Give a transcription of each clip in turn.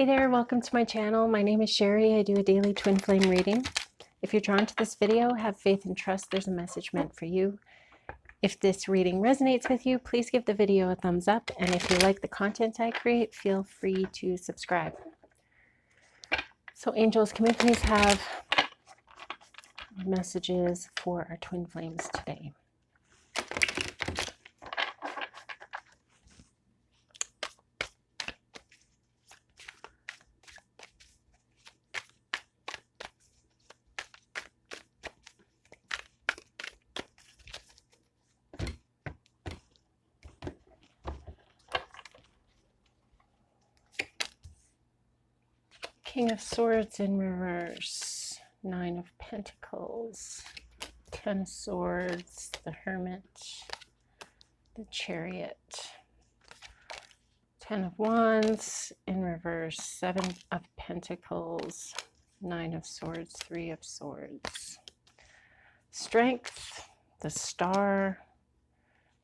Hey there, welcome to my channel. My name is Sherry. I do a daily twin flame reading. If you're drawn to this video, have faith and trust there's a message meant for you. If this reading resonates with you, please give the video a thumbs up. And if you like the content I create, feel free to subscribe. So angels, can we please have messages for our twin flames today? King of Swords in reverse, Nine of Pentacles, Ten of Swords, the Hermit, the Chariot, Ten of Wands in reverse, Seven of Pentacles, Nine of Swords, Three of Swords, Strength, the Star,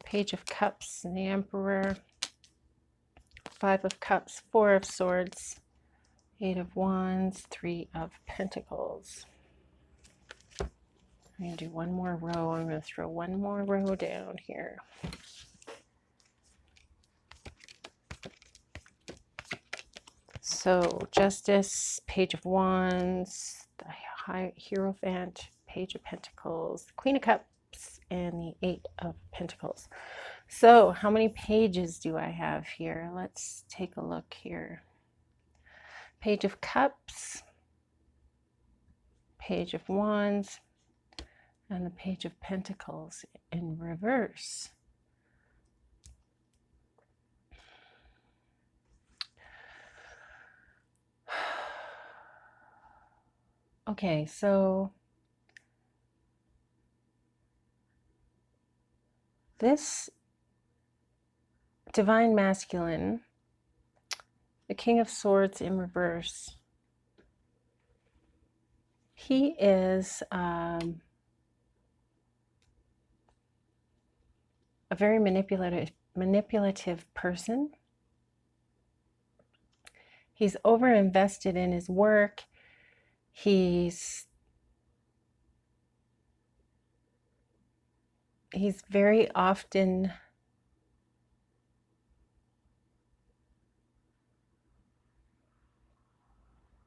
Page of Cups, and the Emperor, Five of Cups, Four of Swords, Eight of Wands, Three of Pentacles. I'm going to do one more row. I'm going to throw one more row down here. So Justice, Page of Wands, the Hierophant, Page of Pentacles, the Queen of Cups, and the Eight of Pentacles. So how many pages do I have here? Let's take a look here. Page of Cups, Page of Wands, and the Page of Pentacles in reverse. Okay, so this Divine Masculine, the King of Swords in reverse, he is a very manipulative person. He's over-invested in his work. He's very often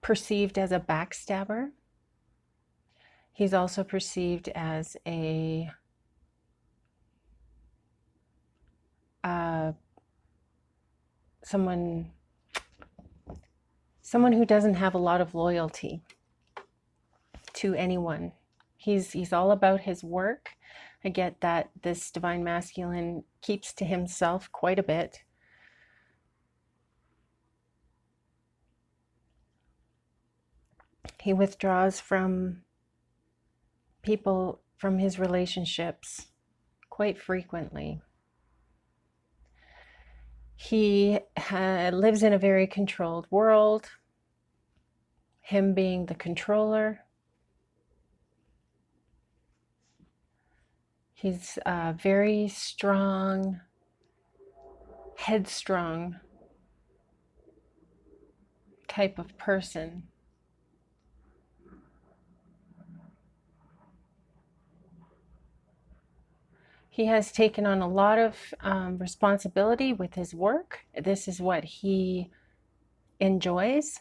perceived as a backstabber. He's also perceived as a someone who doesn't have a lot of loyalty to anyone. He's all about his work. I get that this Divine Masculine keeps to himself quite a bit. He withdraws from people, from his relationships quite frequently. He lives in a very controlled world, him being the controller. He's a very strong, headstrong type of person. He has taken on a lot of responsibility with his work. This is what he enjoys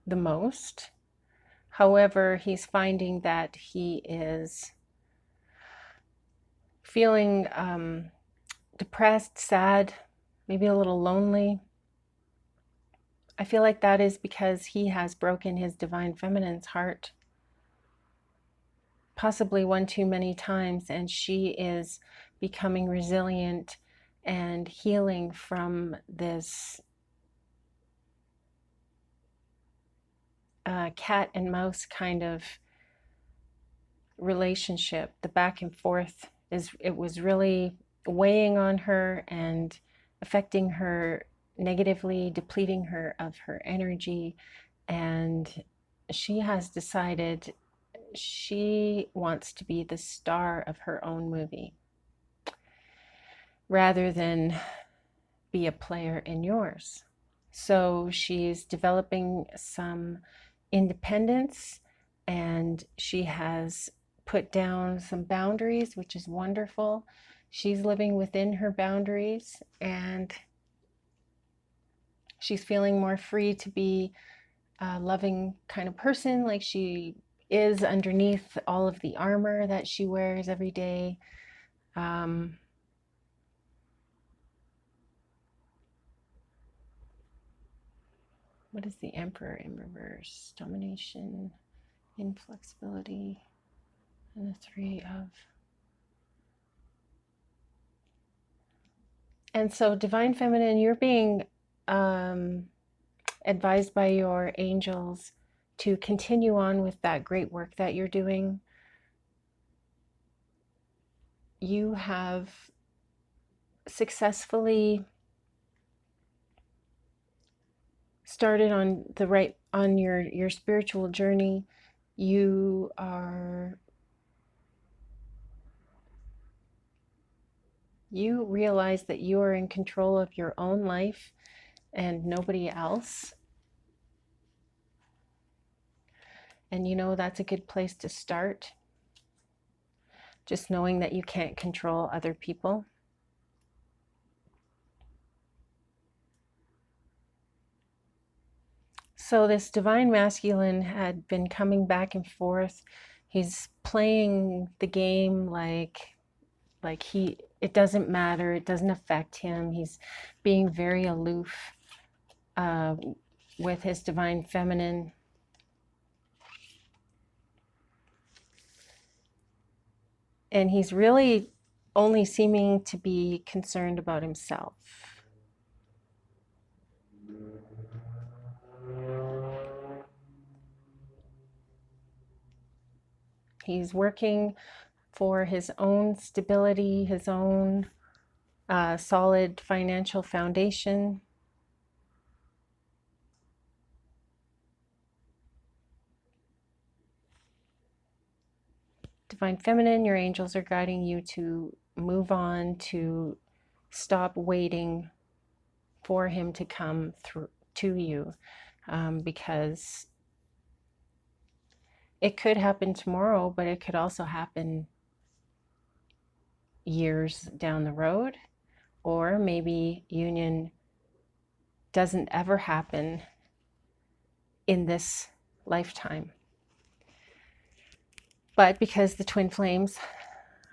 the most. However, he's finding that he is feeling depressed, sad, maybe a little lonely. I feel like that is because he has broken his Divine Feminine's heart, possibly one too many times, and she is becoming resilient and healing from this cat and mouse kind of relationship. The back and forth it was really weighing on her and affecting her negatively, depleting her of her energy, and she has decided she wants to be the star of her own movie rather than be a player in yours. So she's developing some independence, and she has put down some boundaries, which is wonderful. She's living within her boundaries, and she's feeling more free to be a loving kind of person, like she is underneath all of the armor that she wears every day. What is the Emperor in reverse? Domination, inflexibility, and the Three of... And so, Divine Feminine, you're being advised by your angels to continue on with that great work that you're doing. You have successfully started on your spiritual journey. You realize that you are in control of your own life and nobody else. And you know that's a good place to start. Just knowing that you can't control other people. So this divine masculine had been coming back and forth. He's playing the game like it doesn't matter, it doesn't affect him. He's being very aloof with his divine feminine. And he's really only seeming to be concerned about himself. He's working for his own stability, his own solid financial foundation. Divine Feminine, your angels are guiding you to move on, to stop waiting for him to come through to you, because it could happen tomorrow, but it could also happen years down the road, or maybe union doesn't ever happen in this lifetime. But because the twin flames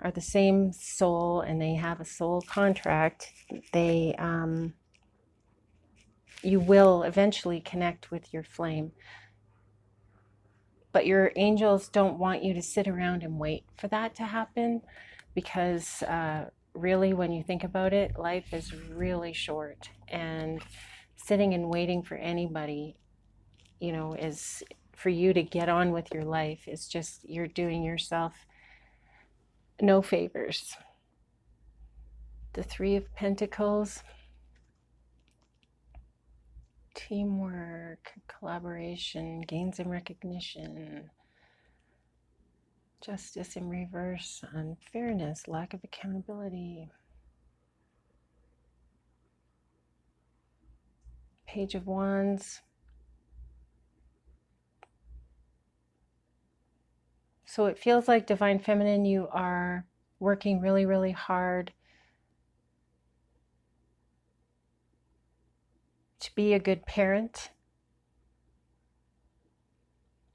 are the same soul and they have a soul contract, you will eventually connect with your flame. But your angels don't want you to sit around and wait for that to happen, because really, when you think about it, life is really short, and sitting and waiting for anybody, is for you to get on with your life, is just, you're doing yourself no favors. The Three of Pentacles, teamwork, collaboration, gains and recognition. Justice in reverse, unfairness, lack of accountability. Page of Wands. So it feels like, Divine Feminine, you are working really, really hard to be a good parent.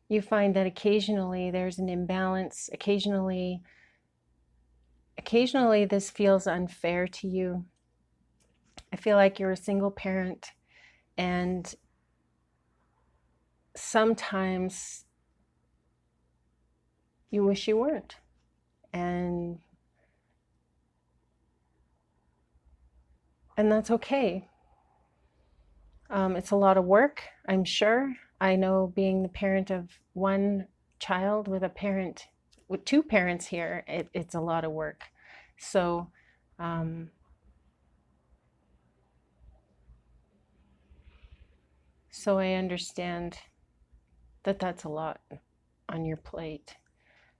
You find that occasionally there's an imbalance. Occasionally this feels unfair to you. I feel like you're a single parent, and sometimes you wish you weren't. And that's okay. It's a lot of work, I'm sure. I know, being the parent of one child with two parents here, it's a lot of work. So I understand that that's a lot on your plate.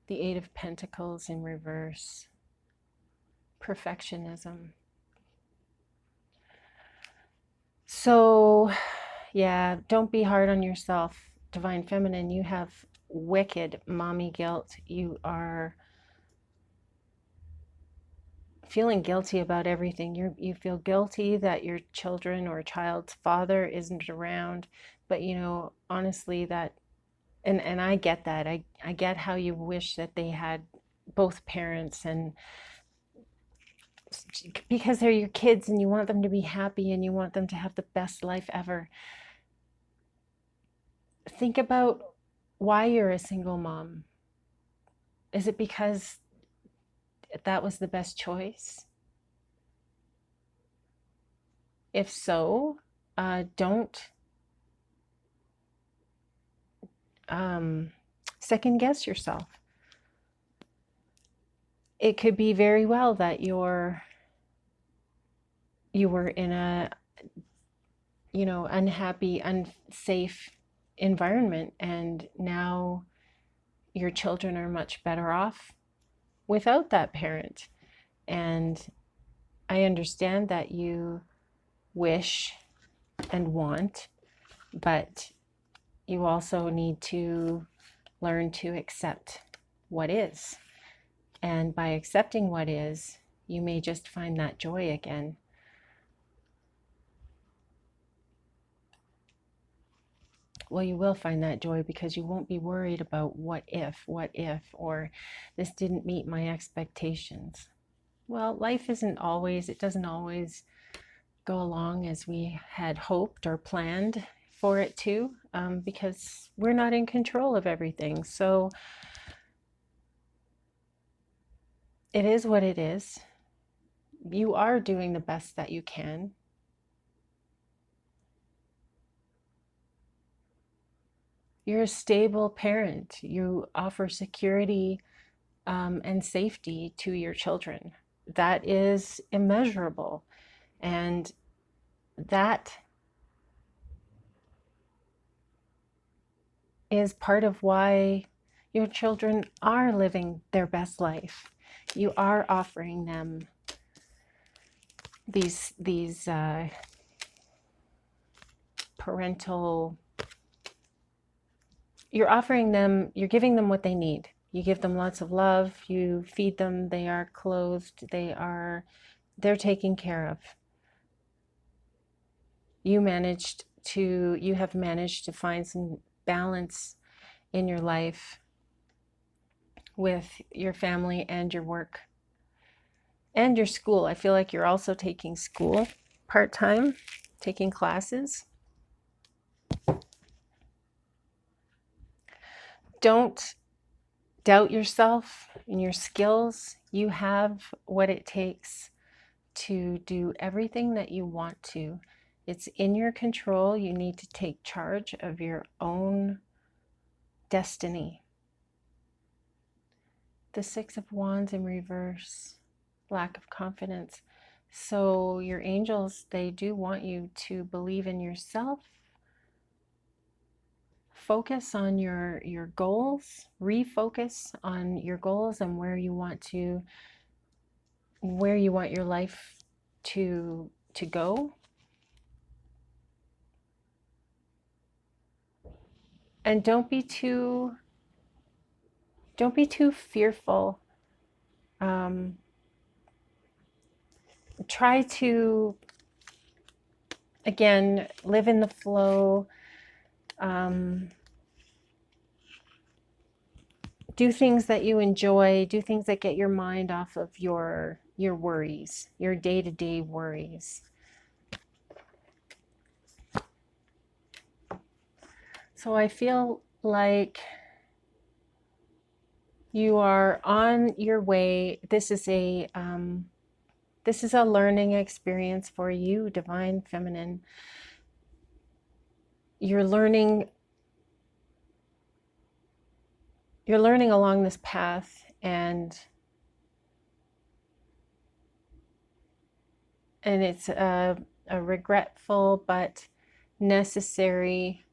The Eight of Pentacles in reverse. Perfectionism. So yeah, don't be hard on yourself, Divine Feminine. You have wicked mommy guilt. You are feeling guilty about everything. You feel guilty that your children or child's father isn't around. But you know, honestly, that and I get that. I get how you wish that they had both parents, and because they're your kids and you want them to be happy and you want them to have the best life ever. Think about why you're a single mom. Is it because that was the best choice? If so, don't second guess yourself. It could be very well that you were in a, you know, unhappy, unsafe environment, and now your children are much better off without that parent. And I understand that you wish and want, but you also need to learn to accept what is. And by accepting what is, you may just find that joy again. Well, you will find that joy because you won't be worried about what if, or this didn't meet my expectations. Well, life isn't always, it doesn't always go along as we had hoped or planned for it to, because we're not in control of everything. So it is what it is. You are doing the best that you can. You're a stable parent. You offer security and safety to your children. That is immeasurable. And that is part of why your children are living their best life. You are offering them these parental, you're giving them what they need. You give them lots of love, you feed them, they are clothed, they're taken care of. You have managed to find some balance in your life with your family and your work and your school. I feel like you're also taking school part-time, taking classes. Don't doubt yourself and your skills. You have what it takes to do everything that you want to. It's in your control. You need to take charge of your own destiny. The Six of Wands in reverse, lack of confidence. So your angels, they do want you to believe in yourself. Focus on your goals, refocus on your goals and where you want your life to go. And don't be too fearful. Try to, again, live in the flow. Do things that you enjoy. Do things that get your mind off of your worries, your day-to-day worries. So I feel like you are on your way. This is a learning experience for you, Divine Feminine. You're learning along this path, and it's a regretful but necessary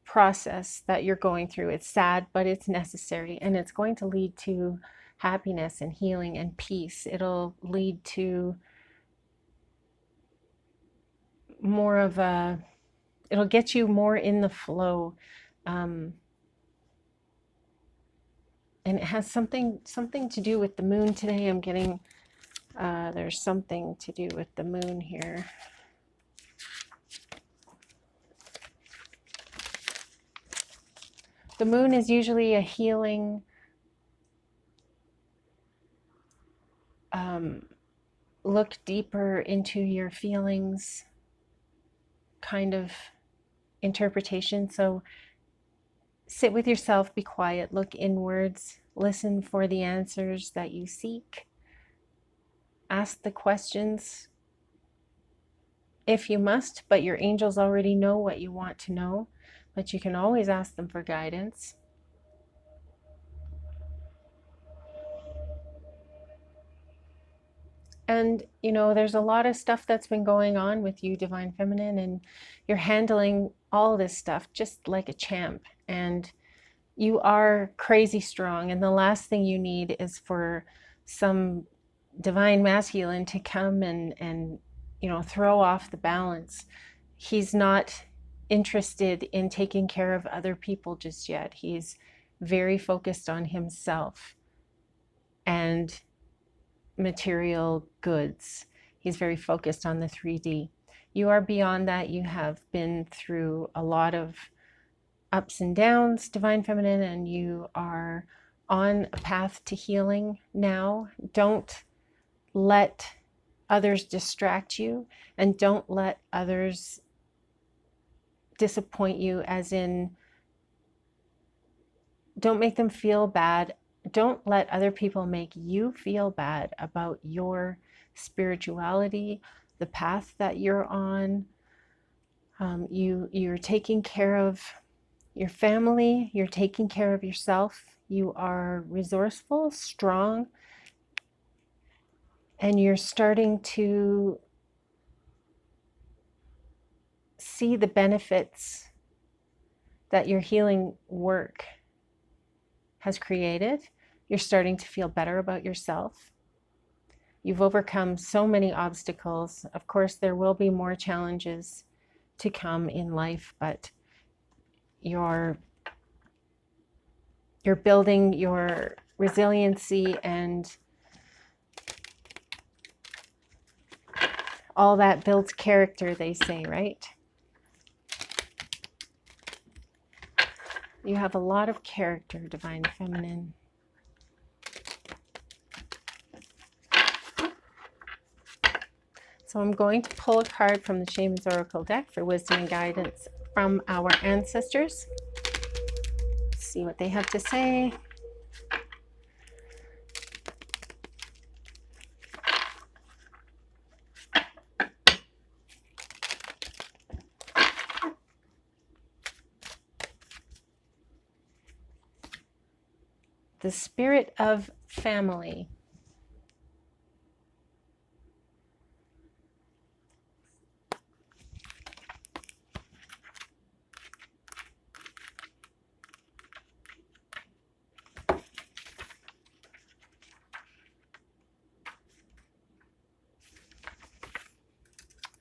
process that you're going through. It's sad, but it's necessary, and it's going to lead to happiness and healing and peace. It'll lead to more of a, it'll get you more in the flow. And it has something to do with the moon today. I'm getting, there's something to do with the moon here. The moon is usually a healing, look deeper into your feelings kind of interpretation. So sit with yourself, be quiet, look inwards, listen for the answers that you seek. Ask the questions if you must, but your angels already know what you want to know, but you can always ask them for guidance. And, you know, there's a lot of stuff that's been going on with you, Divine Feminine, and you're handling all this stuff just like a champ. And you are crazy strong. And the last thing you need is for some divine masculine to come and you know, throw off the balance. He's not interested in taking care of other people just yet. He's very focused on himself and material goods. He's very focused on the 3D. You are beyond that. You have been through a lot of ups and downs, Divine Feminine, and you are on a path to healing now. Don't let others distract you, and don't let others disappoint you, as in, don't make them feel bad. Don't let other people make you feel bad about your spirituality, the path that you're on. You're taking care of your family, you're taking care of yourself, you are resourceful, strong, and you're starting to see the benefits that your healing work has created. You're starting to feel better about yourself. You've overcome so many obstacles. Of course, there will be more challenges to come in life, but you're building your resiliency, and all that builds character, they say, right? You have a lot of character, Divine Feminine. So I'm going to pull a card from the Shaman's Oracle deck for wisdom and guidance from our ancestors. See what they have to say. The spirit of family.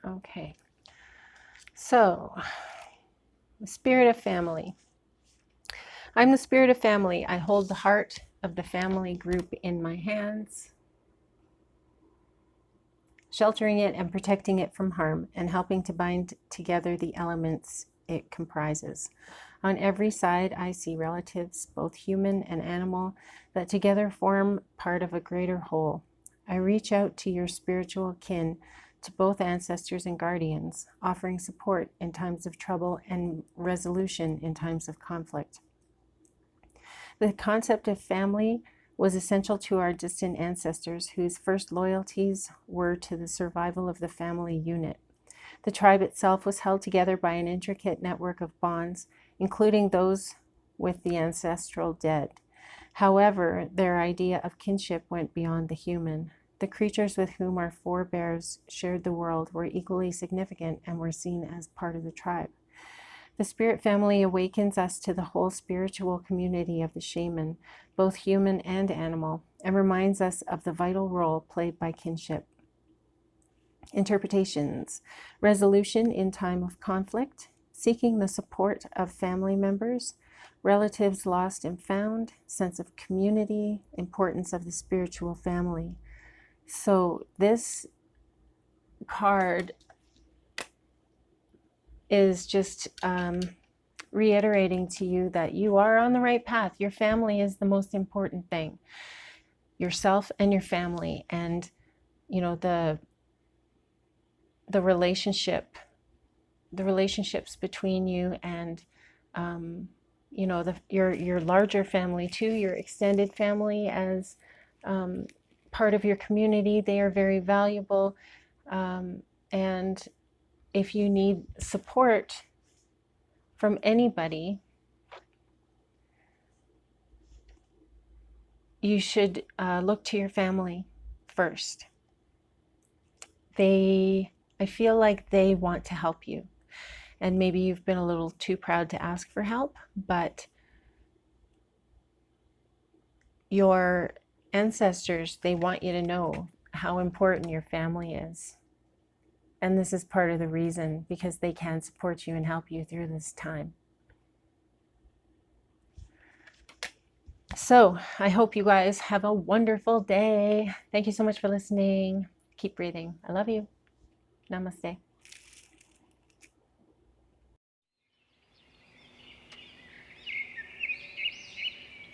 Okay, so the spirit of family. I'm the spirit of family. I hold the heart of the family group in my hands, sheltering it and protecting it from harm, and helping to bind together the elements it comprises. On every side, I see relatives, both human and animal, that together form part of a greater whole. I reach out to your spiritual kin, to both ancestors and guardians, offering support in times of trouble and resolution in times of conflict. The concept of family was essential to our distant ancestors, whose first loyalties were to the survival of the family unit. The tribe itself was held together by an intricate network of bonds, including those with the ancestral dead. However, their idea of kinship went beyond the human. The creatures with whom our forebears shared the world were equally significant and were seen as part of the tribe. The spirit family awakens us to the whole spiritual community of the shaman, both human and animal, and reminds us of the vital role played by kinship. Interpretations: resolution in time of conflict, seeking the support of family members, relatives lost and found, sense of community, importance of the spiritual family. So this card is just reiterating to you that you are on the right path. Your family is the most important thing. Yourself and your family, and you know, the relationships between you and you know, your larger family too, your extended family as part of your community. They are very valuable, and if you need support from anybody, you should look to your family first. I feel like they want to help you, and maybe you've been a little too proud to ask for help, but your ancestors, they want you to know how important your family is. And this is part of the reason, because they can support you and help you through this time. So I hope you guys have a wonderful day. Thank you so much for listening. Keep breathing. I love you. Namaste.